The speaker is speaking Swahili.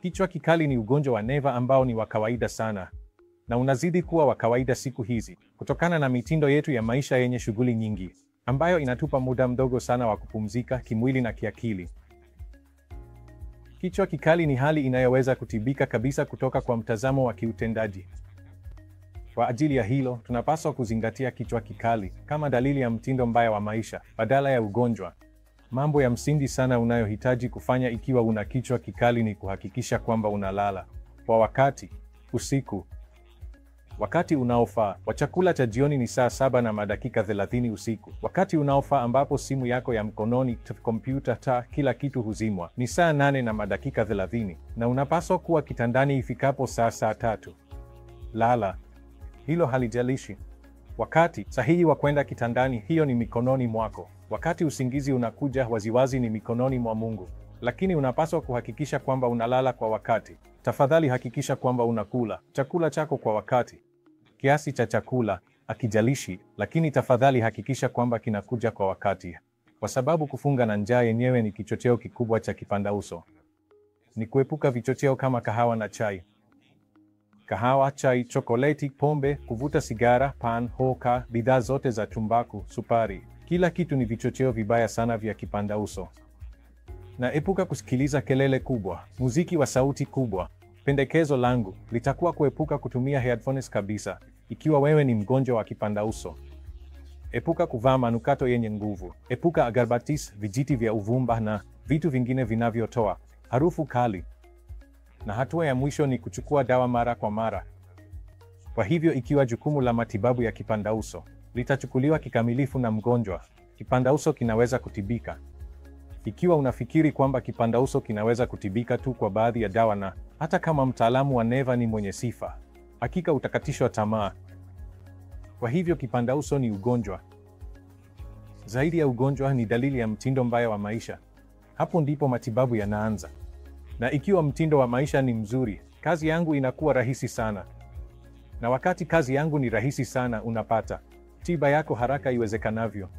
Kichwa kikali ni ugonjwa wa neva ambao ni wa kawaida sana na unazidi kuwa wa kawaida siku hizi kutokana na mitindo yetu ya maisha yenye shughuli nyingi ambayo inatupa muda mdogo sana wa kupumzika kimwili na kiakili. Kichwa kikali ni hali inayoweza kutibika kabisa kutoka kwa mtazamo wa kiutendaji. Kwa ajili ya hilo, tunapaswa kuzingatia kichwa kikali kama dalili ya mtindo mbaya wa maisha badala ya ugonjwa. Mambo ya msingi sana unayohitaji kufanya ikiwa una kichwa kikali ni kuhakikisha kwamba unalala kwa wakati usiku. Wakati unaofaa wa chakula cha jioni ni saa 7 na madakika 30 usiku. Wakati unaofaa ambapo simu yako ya mkononi, kompyuta, taa, kila kitu huzimwa ni saa 8 na madakika 30, na unapaswa kuwa kitandani ifikapo saa 3. Lala. Hilo halijalishi. Wakati sahihi wa kwenda kitandani, hiyo ni mikononi mwako. Wakati usingizi unakuja, waziwazi ni mikononi mwa Mungu. Lakini unapaswa kuhakikisha kwamba unalala kwa wakati. Tafadhali hakikisha kwamba unakula chakula chako kwa wakati. Kiasi cha chakula akijalishi, lakini tafadhali hakikisha kwamba kinakuja kwa wakati, kwa sababu kufunga na njaa yenyewe ni kichocheo kikubwa cha kipanda uso. Ni kuepuka vichocheo kama kahawa na chai. Kahawa, chai, chokoleti, pombe, kuvuta sigara, pan, hoka, bidhaa zote za tumbaku, sukari, kila kitu ni vichocheo vibaya sana vya kipanda uso. Na epuka kusikiliza kelele kubwa, muziki wa sauti kubwa. Pendekezo langu litakuwa kuepuka kutumia headphones kabisa ikiwa wewe ni mgonjwa wa kipanda uso. Epuka kuvaa manukato yenye nguvu. Epuka agarbatis, vijiti vya uvumba na vitu vingine vinavyotoa harufu kali. Na hatua ya mwisho ni kuchukua dawa mara kwa mara. Kwa hivyo ikiwa jukumu la matibabu ya kipanda uso litachukuliwa kikamilifu na mgonjwa, kipanda uso kinaweza kutibika. Ikiwa unafikiri kwamba kipanda uso kinaweza kutibika tu kwa baadhi ya dawa, na hata kama mtaalamu wa neva ni mwenye sifa, hakika utakatishwa tamaa. Kwa hivyo kipanda uso ni ugonjwa. Zaidi ya ugonjwa, ni dalili ya mtindo mbaya wa maisha. Hapo ndipo matibabu yanaanza. Na ikiwa mtindo wa maisha ni mzuri, kazi yangu inakuwa rahisi sana. Na wakati kazi yangu ni rahisi sana, unapata tiba yako haraka iwezekanavyo.